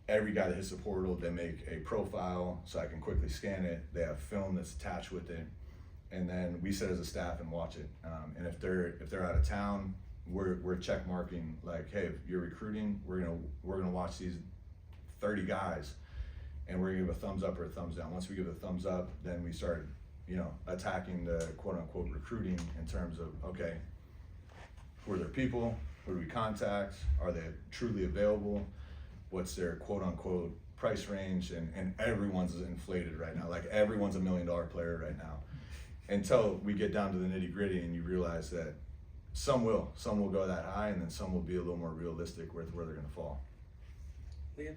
S1: Every guy that hits the portal, they make a profile so I can quickly scan it. They have film that's attached with it, and then we sit as a staff and watch it. And if they're out of town, we're check marking like, hey, if you're recruiting, we're gonna watch these 30 guys, and we're gonna give a thumbs up or a thumbs down. Once we give a thumbs up, then we start, attacking the quote unquote recruiting in terms of, okay, who are their people? Who do we contact? Are they truly available? What's their quote unquote price range? And everyone's inflated right now. Like, everyone's $1 million player right now. Until we get down to the nitty gritty and you realize that some will go that high, and then some will be a little more realistic with where they're gonna fall.
S9: Liam?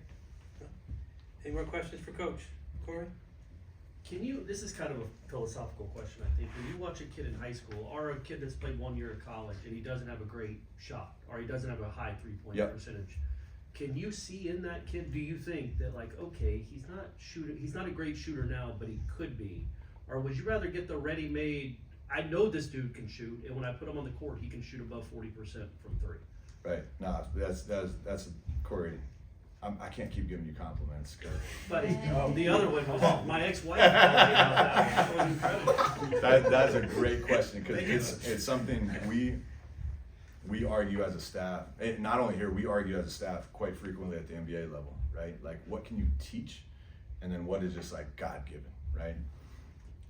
S9: No? Any more questions for Coach? Corey?
S5: This is kind of a philosophical question, I think. When you watch a kid in high school, or a kid that's played 1 year of college and he doesn't have a great shot, or he doesn't have a high 3-point
S1: Yep.
S5: percentage, can you see in that kid, do you think that, like, okay, he's not a great shooter now, but he could be? Or would you rather get the ready-made, I know this dude can shoot, and when I put him on the court, he can shoot above 40% from three?
S1: Right. No, that's Corey. I can't keep giving you compliments.
S5: But the other one was my ex-wife told me about that. It was incredible.
S1: That's a great question, because it's something we argue as a staff. Not only here, we argue as a staff quite frequently at the NBA level, right? Like, what can you teach, and then what is just like God-given, right?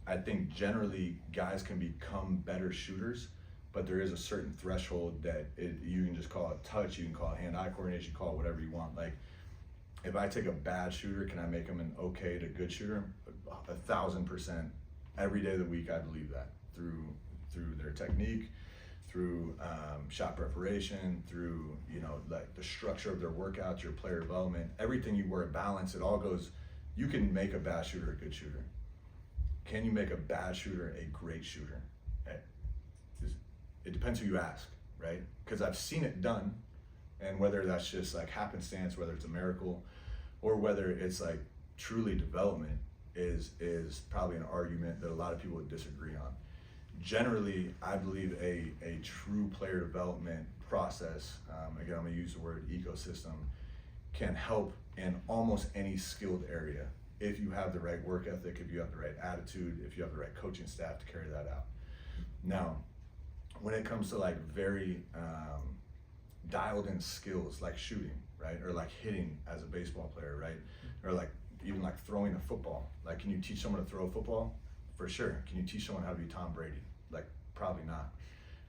S1: I think generally guys can become better shooters, but there is a certain threshold that you can just call it touch, you can call it hand-eye coordination, call it whatever you want. Like, if I take a bad shooter, can I make him an okay to good shooter? 1,000%. Every day of the week, I believe that through their technique, through shot preparation, through like the structure of their workouts, your player development, everything you work balance. It all goes. You can make a bad shooter a good shooter. Can you make a bad shooter a great shooter? It depends who you ask, right? Because I've seen it done. And whether that's just like happenstance, whether it's a miracle, or whether it's like truly development, is probably an argument that a lot of people would disagree on. Generally, I believe a true player development process, again, I'm gonna use the word ecosystem, can help in almost any skilled area if you have the right work ethic, if you have the right attitude, if you have the right coaching staff to carry that out. Now, when it comes to like very dialed in skills like shooting, right? Or like hitting as a baseball player, right? Or like even like throwing a football. Like, can you teach someone to throw a football? For sure. Can you teach someone how to be Tom Brady? Like, probably not,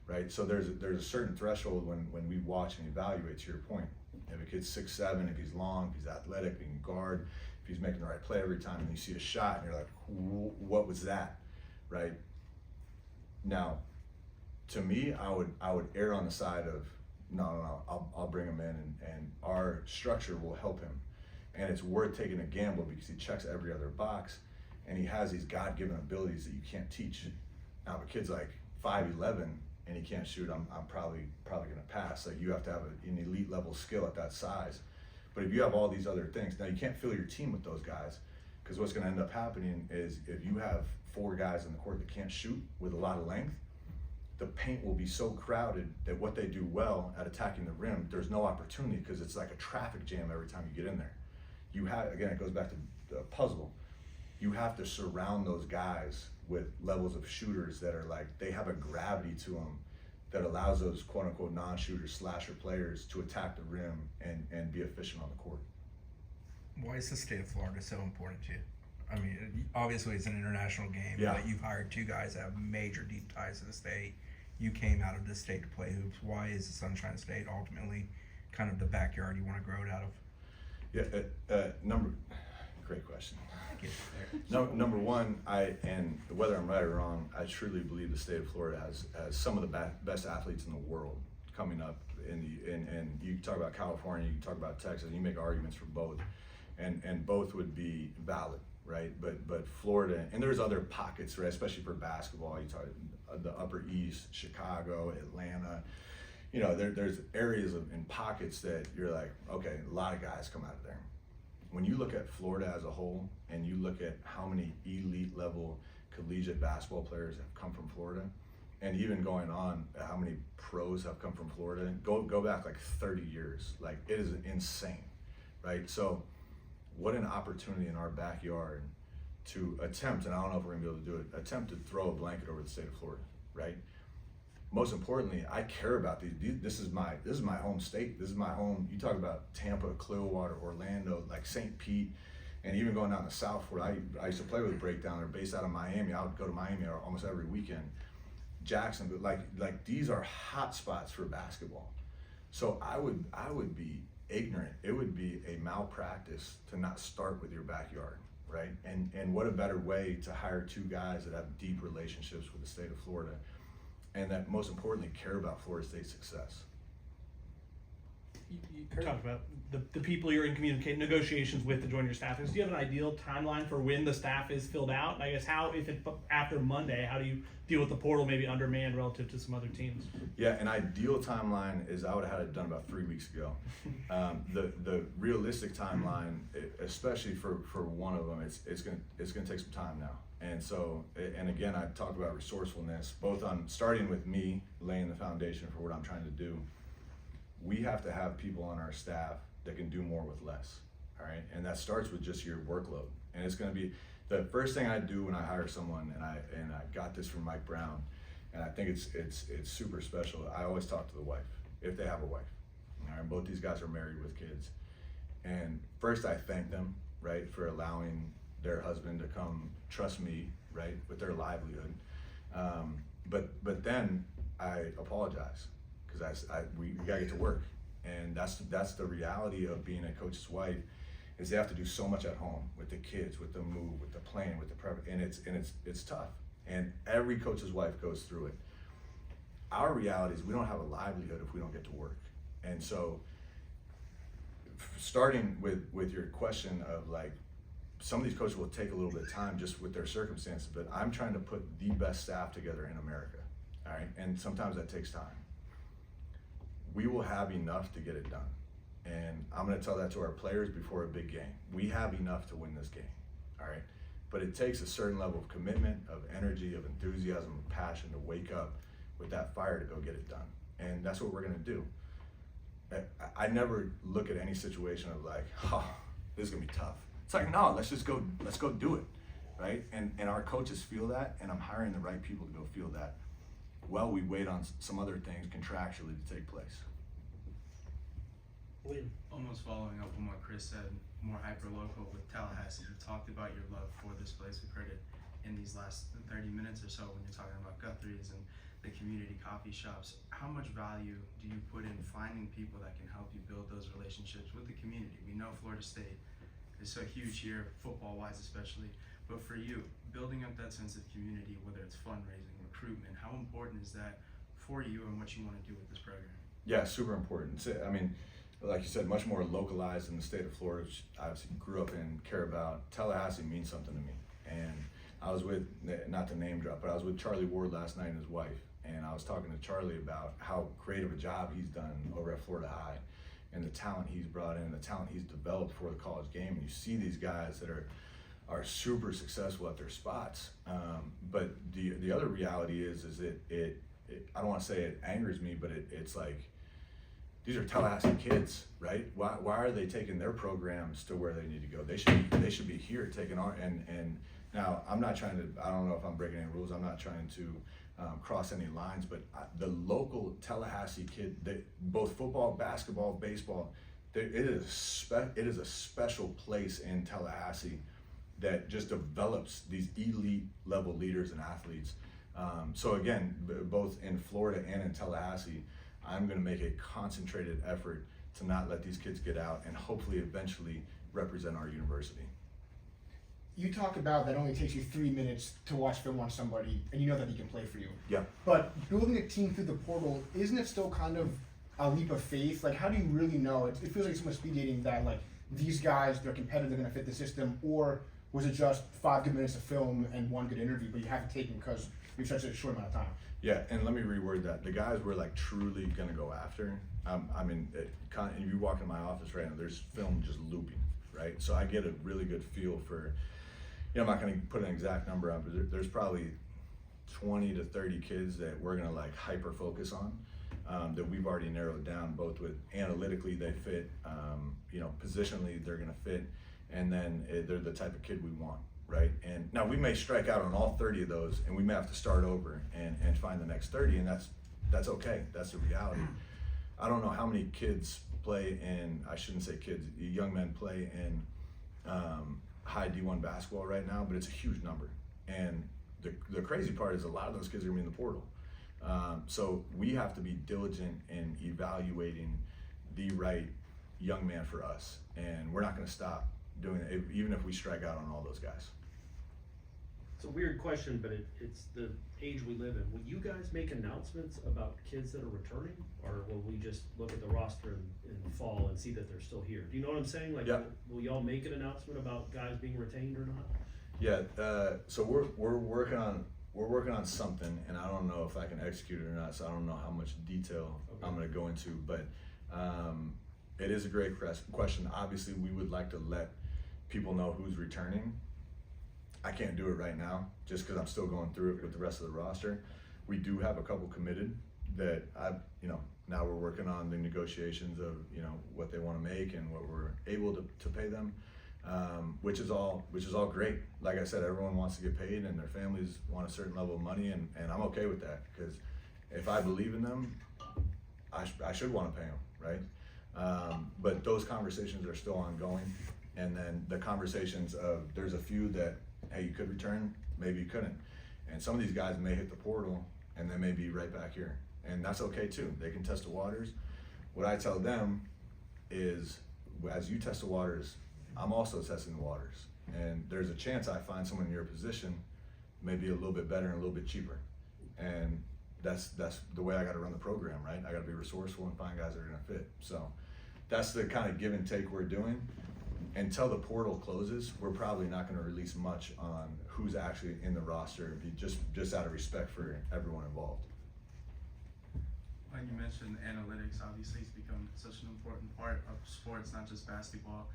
S1: right? So there's a certain threshold when we watch and evaluate, to your point. If a kid's 6'7", if he's long, if he's athletic, if he can guard, if he's making the right play every time, and you see a shot and you're like, what was that, right? Now, to me, I would err on the side of, no, I'll bring him in, and our structure will help him. And it's worth taking a gamble because he checks every other box, and he has these God-given abilities that you can't teach. Now, if a kid's like 5'11", and he can't shoot, I'm probably gonna pass. Like, you have to have an elite level skill at that size. But if you have all these other things, now you can't fill your team with those guys, because what's gonna end up happening is if you have 4 guys in the court that can't shoot with a lot of length, the paint will be so crowded that what they do well at attacking the rim, there's no opportunity, because it's like a traffic jam every time you get in there. You have, again, it goes back to the puzzle. You have to surround those guys with levels of shooters that are like, they have a gravity to them that allows those quote unquote non-shooter slasher players to attack the rim and be efficient on the court.
S6: Why is the state of Florida so important to you? I mean, obviously it's an international game,
S1: Yeah.
S6: but you've hired 2 guys that have major deep ties to the state. You came out of this state to play hoops. Why is the Sunshine State ultimately kind of the backyard you want to grow it out of?
S1: Yeah, great question.
S6: Thank you.
S1: Number one, and whether I'm right or wrong, I truly believe the state of Florida has some of the best athletes in the world coming up. And you talk about California, you talk about Texas, you make arguments for both, and both would be valid, right? But Florida, and there's other pockets, right? Especially for basketball, you talk the Upper East, Chicago, Atlanta. You know, there's areas in pockets that you're like, okay, a lot of guys come out of there. When you look at Florida as a whole, and you look at how many elite level collegiate basketball players have come from Florida, and even going on, how many pros have come from Florida, go back like 30 years, like it is insane, right? So what an opportunity in our backyard to attempt, and I don't know if we're gonna be able to do it, attempt to throw a blanket over the state of Florida, right? Most importantly, I care about these. This is my home state. This is my home. You talk about Tampa, Clearwater, Orlando, like St. Pete, and even going down to South Florida. I used to play with a breakdown. They're based out of Miami. I would go to Miami almost every weekend. Jacksonville, like these are hot spots for basketball. So I would be ignorant. It would be a malpractice to not start with your backyard, right? And what a better way to hire 2 guys that have deep relationships with the state of Florida, and that most importantly care about Florida State's success.
S8: You talked about the people you're in negotiations with to join your staff. Do you have an ideal timeline for when the staff is filled out? And I guess after Monday, how do you deal with the portal maybe undermanned relative to some other teams?
S1: Yeah, an ideal timeline is I would have had it done about 3 weeks ago. The realistic timeline, especially for one of them, it's gonna take some time now. And so, and again, I talked about resourcefulness, both on starting with me laying the foundation for what I'm trying to do. We have to have people on our staff that can do more with less, all right? And that starts with just your workload. And it's gonna be, the first thing I do when I hire someone, and I got this from Mike Brown, and I think it's super special. I always talk to the wife, if they have a wife. All right, both these guys are married with kids. And first I thank them, right, for allowing their husband to come trust me, right, with their livelihood. But then I apologize, because we gotta get to work. And that's the reality of being a coach's wife, is they have to do so much at home with the kids, with the move, with the playing, with the prep, and it's tough. And every coach's wife goes through it. Our reality is we don't have a livelihood if we don't get to work. And so, starting with your question of like, some of these coaches will take a little bit of time just with their circumstances, but I'm trying to put the best staff together in America, all right? And sometimes that takes time. We will have enough to get it done. And I'm gonna tell that to our players before a big game. We have enough to win this game, all right? But it takes a certain level of commitment, of energy, of enthusiasm, of passion to wake up with that fire to go get it done. And that's what we're gonna do. I never look at any situation of like, oh, this is gonna be tough. It's like, no, let's go do it, right? And our coaches feel that, and I'm hiring the right people to go feel that. Well, we wait on some other things contractually to take place.
S9: William.
S10: Almost following up on what Chris said, more hyper-local with Tallahassee. You talked about your love for this place. We've heard it in these last 30 minutes or so when you're talking about Guthrie's and the community coffee shops. How much value do you put in finding people that can help you build those relationships with the community? We know Florida State is so huge here, football-wise especially, but for you, building up that sense of community, whether it's fundraising, recruitment, how important is that for you and what you want to do with this program?
S1: Yeah, super important. I mean, like you said, much more localized in the state of Florida, which I obviously grew up in, care about. Tallahassee means something to me. And I was with, not to name drop, but I was with Charlie Ward last night and his wife. And I was talking to Charlie about how creative a job he's done over at Florida High, and the talent he's brought in, the talent he's developed for the college game. And you see these guys that are super successful at their spots. But the other reality is it I don't want to say it angers me, but it's like, these are Tallahassee kids, right? Why are they taking their programs to where they need to go? They should be here taking on, and now I'm not trying to, I don't know if I'm breaking any rules, I'm not trying to cross any lines, but the local Tallahassee kid, both football, basketball, baseball, it is a special place in Tallahassee that just develops these elite level leaders and athletes. So again, both in Florida and in Tallahassee, I'm going to make a concentrated effort to not let these kids get out and hopefully eventually represent our university.
S7: You talk about that only takes you 3 minutes to watch film on somebody, and you know that he can play for you.
S1: Yeah.
S7: But building a team through the portal, isn't it still kind of a leap of faith? Like, how do you really know? It feels like so much speed dating that, like, these guys, they're competitive, they're going to fit the system, or was it just 5 good minutes of film and 1 good interview, but you have to take them because you're such a short amount of time?
S1: Yeah, and let me reword that. The guys we're like truly gonna go after. I mean, if you walk in my office right now, there's film just looping, right? So I get a really good feel for, I'm not gonna put an exact number on, but there's probably 20 to 30 kids that we're gonna like hyper focus on, that we've already narrowed down, both with analytically they fit, positionally they're gonna fit, and then they're the type of kid we want. Right, and now we may strike out on all 30 of those, and we may have to start over and find the next 30, and that's okay. That's the reality. I don't know how many kids play in, I shouldn't say kids, young men play in high D1 basketball right now, but it's a huge number. And the crazy part is a lot of those kids are gonna be in the portal. So we have to be diligent in evaluating the right young man for us, and we're not gonna stop doing it, even if we strike out on all those guys.
S5: It's a weird question, but it's the age we live in. Will you guys make announcements about kids that are returning, or will we just look at the roster in the fall and see that they're still here? Do you know what I'm saying? Like,
S1: yeah.
S5: Will y'all make an announcement about guys being retained or not?
S1: Yeah. So we're working on something, and I don't know if I can execute it or not. So I don't know how much detail I'm going to go into, but it is a great question. Obviously, we would like to let people know who's returning. I can't do it right now just because I'm still going through it with the rest of the roster. We do have a couple committed that now we're working on the negotiations of what they want to make and what we're able to pay them, which is all great. Like I said, everyone wants to get paid and their families want a certain level of money, and I'm okay with that, because if I believe in them, I should want to pay them, right? But those conversations are still ongoing. And then the conversations of, there's a few that, hey, you could return, maybe you couldn't. And some of these guys may hit the portal and they may be right back here. And that's okay too. They can test the waters. What I tell them is, as you test the waters, I'm also testing the waters. And there's a chance I find someone in your position maybe a little bit better and a little bit cheaper. And that's the way I gotta run the program, right? I gotta be resourceful and find guys that are gonna fit. So that's the kind of give and take we're doing. Until the portal closes, we're probably not going to release much on who's actually in the roster, just out of respect for everyone involved.
S10: When you mentioned analytics, obviously it's become such an important part of sports, not just basketball.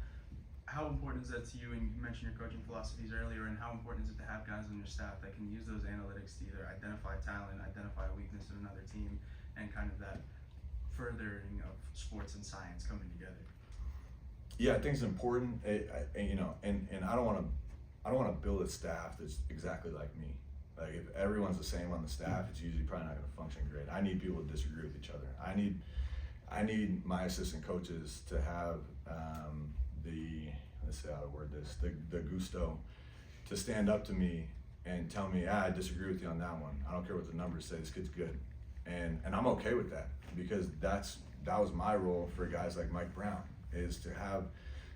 S10: How important is that to you? And you mentioned your coaching philosophies earlier, and how important is it to have guys on your staff that can use those analytics to either identify talent, identify a weakness in another team, and kind of that furthering of sports and science coming together?
S1: Yeah, I think it's important, and I don't want to build a staff that's exactly like me. Like, if everyone's the same on the staff, it's usually probably not going to function great. I need people to disagree with each other. I need my assistant coaches to have let's see how to word this, the gusto to stand up to me and tell me, I disagree with you on that one. I don't care what the numbers say. This kid's good, and I'm okay with that, because that was my role for guys like Mike Brown, is to have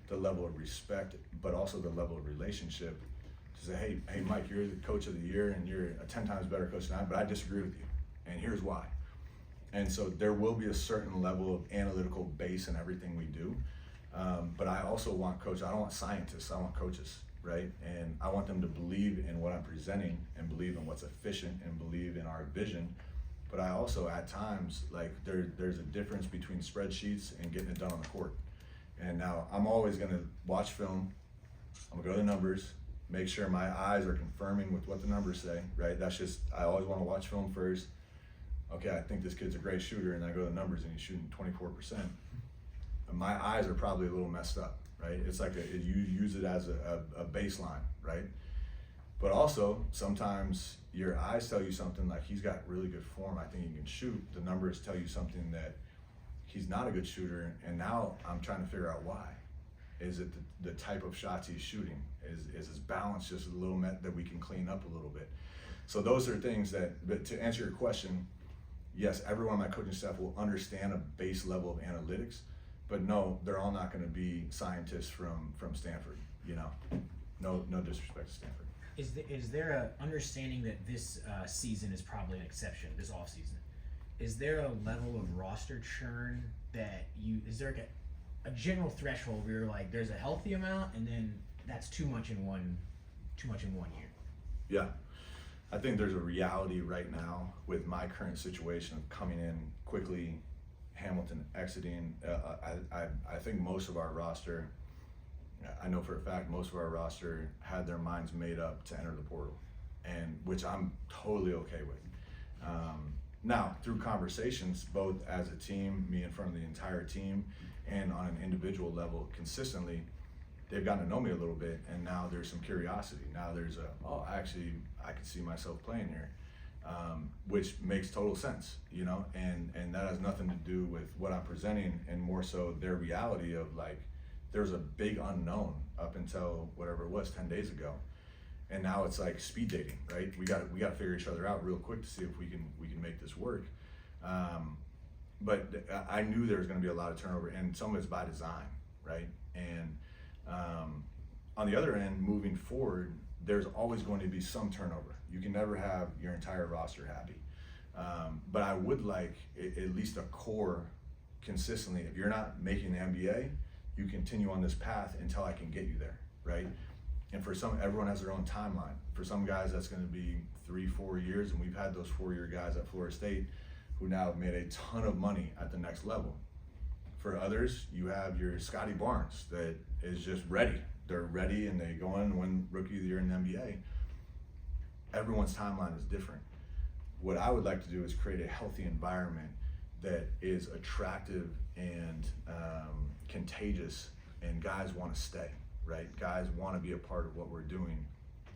S1: the level of respect, but also the level of relationship to say, hey Mike, you're the coach of the year and you're a 10 times better coach than I am, but I disagree with you, and here's why. And so there will be a certain level of analytical base in everything we do, but I also want coaches. I don't want scientists, I want coaches, right? And I want them to believe in what I'm presenting and believe in what's efficient and believe in our vision, but I also at times like there's a difference between spreadsheets and getting it done on the court. And now I'm always gonna watch film. I'm gonna go to the numbers, make sure my eyes are confirming with what the numbers say, right? That's just, I always wanna watch film first. Okay, I think this kid's a great shooter, and I go to the numbers and he's shooting 24%. And my eyes are probably a little messed up, right? It's like you use it as a baseline, right? But also, sometimes your eyes tell you something like he's got really good form, I think he can shoot. The numbers tell you something that he's not a good shooter, and now I'm trying to figure out why. Is it the type of shots he's shooting? Is his balance just a little that we can clean up a little bit? So those are things that, but to answer your question, yes, everyone on my coaching staff will understand a base level of analytics, but no, they're all not gonna be scientists from Stanford, you know? No disrespect to Stanford.
S3: Is there a understanding that this season is probably an exception, this off season? Is there a level of roster churn that is there like a general threshold where you're like, there's a healthy amount and then that's too much in one year?
S1: Yeah, I think there's a reality right now with my current situation of coming in quickly, Hamilton exiting. I think most of our roster, I know for a fact most of our roster had their minds made up to enter the portal, and which I'm totally okay with. Now, through conversations, both as a team, me in front of the entire team, and on an individual level consistently, they've gotten to know me a little bit, and now there's some curiosity. Now there's actually, I can see myself playing here, which makes total sense, you know, and that has nothing to do with what I'm presenting, and more so their reality of like, there's a big unknown up until whatever it was 10 days ago. And now it's like speed dating, right? We got to figure each other out real quick to see if we can make this work. But I knew there was going to be a lot of turnover, and some of it's by design, right? And on the other end, moving forward, there's always going to be some turnover. You can never have your entire roster happy. But I would like at least a core consistently. If you're not making the NBA, you continue on this path until I can get you there, right? And for some, everyone has their own timeline. For some guys, that's going to be 3-4 years, and we've had those 4-year guys at Florida State who now have made a ton of money at the next level. For others, you have your Scotty Barnes that is just ready. They're ready, and they go on and win Rookie of the Year in the NBA. Everyone's timeline is different. What I would like to do is create a healthy environment that is attractive and contagious, and guys want to stay. Right? Guys want to be a part of what we're doing.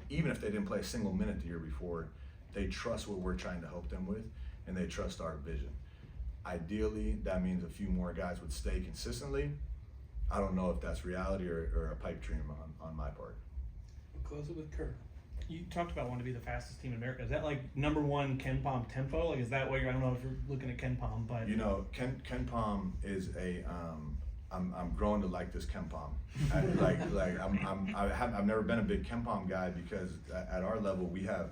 S1: Even if they didn't play a single minute the year before, they trust what we're trying to help them with, and they trust our vision. Ideally, that means a few more guys would stay consistently. I don't know if that's reality or a pipe dream on my part.
S9: We'll close it with Kurt.
S8: You talked about wanting to be the fastest team in America. Is that like #1 Ken Pom tempo? Like, is that what I don't know if you're looking at Ken Pom, but
S1: you know, Ken Pom is a. I'm growing to like this Ken Pom. I've never been a big Ken Pom guy because at our level we have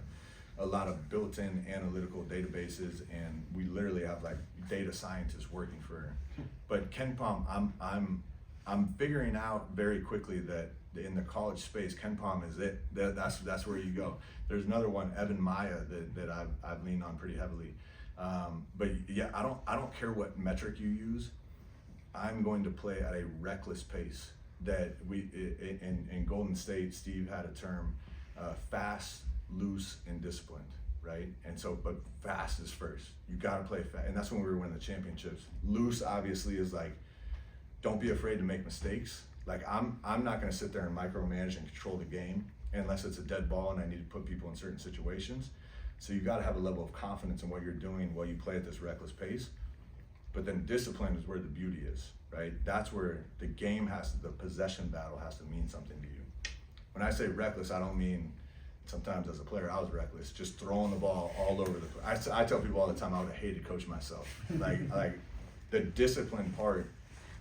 S1: a lot of built-in analytical databases, and we literally have like data scientists working for. But Ken Pom, I'm figuring out very quickly that in the college space, Ken Pom is it. That's where you go. There's another one, Evan Maya, that I've leaned on pretty heavily. But yeah, I don't care what metric you use. I'm going to play at a reckless pace. That in Golden State, Steve had a term, fast, loose, and disciplined, right? And so, but fast is first. You got to play fast, and that's when we were winning the championships. Loose, obviously, is like, don't be afraid to make mistakes. Like I'm not going to sit there and micromanage and control the game unless it's a dead ball and I need to put people in certain situations. So you got to have a level of confidence in what you're doing while you play at this reckless pace. But then discipline is where the beauty is, right? That's where the game the possession battle has to mean something to you. When I say reckless, I don't mean sometimes as a player I was reckless, just throwing the ball all over the place. I tell people all the time I would have hated to coach myself. like the discipline part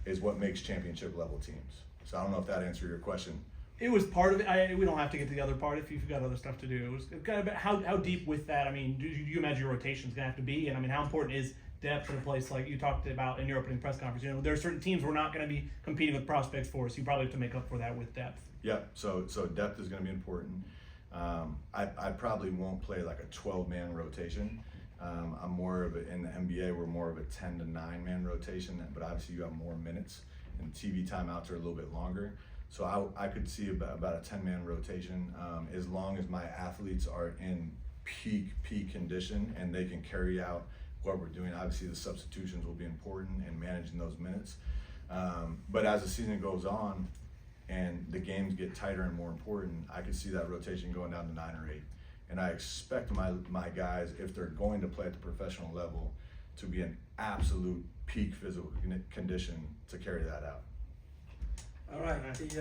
S1: is what makes championship level teams. So I don't know if that answered your question.
S8: it was part of it. We don't have to get to the other part if you've got other stuff to do. It was kind of how deep with that. I mean, do you imagine your rotation's gonna have to be? And I mean, how important is depth in a place like you talked about in your opening press conference? You know, there are certain teams we're not going to be competing with prospects for, so you probably have to make up for that with depth.
S1: Yeah, so depth is going to be important. I probably won't play like a 12-man rotation. I'm more of a, in the NBA, we're more of a 10 to 9 man rotation, but obviously you have more minutes and TV timeouts are a little bit longer. So I could see about a 10 man rotation as long as my athletes are in peak condition and they can carry out what we're doing. Obviously the substitutions will be important in managing those minutes. But as the season goes on and the games get tighter and more important, I could see that rotation going down to 9 or 8. And I expect my guys, if they're going to play at the professional level, to be in absolute peak physical condition to carry that out.
S9: All right,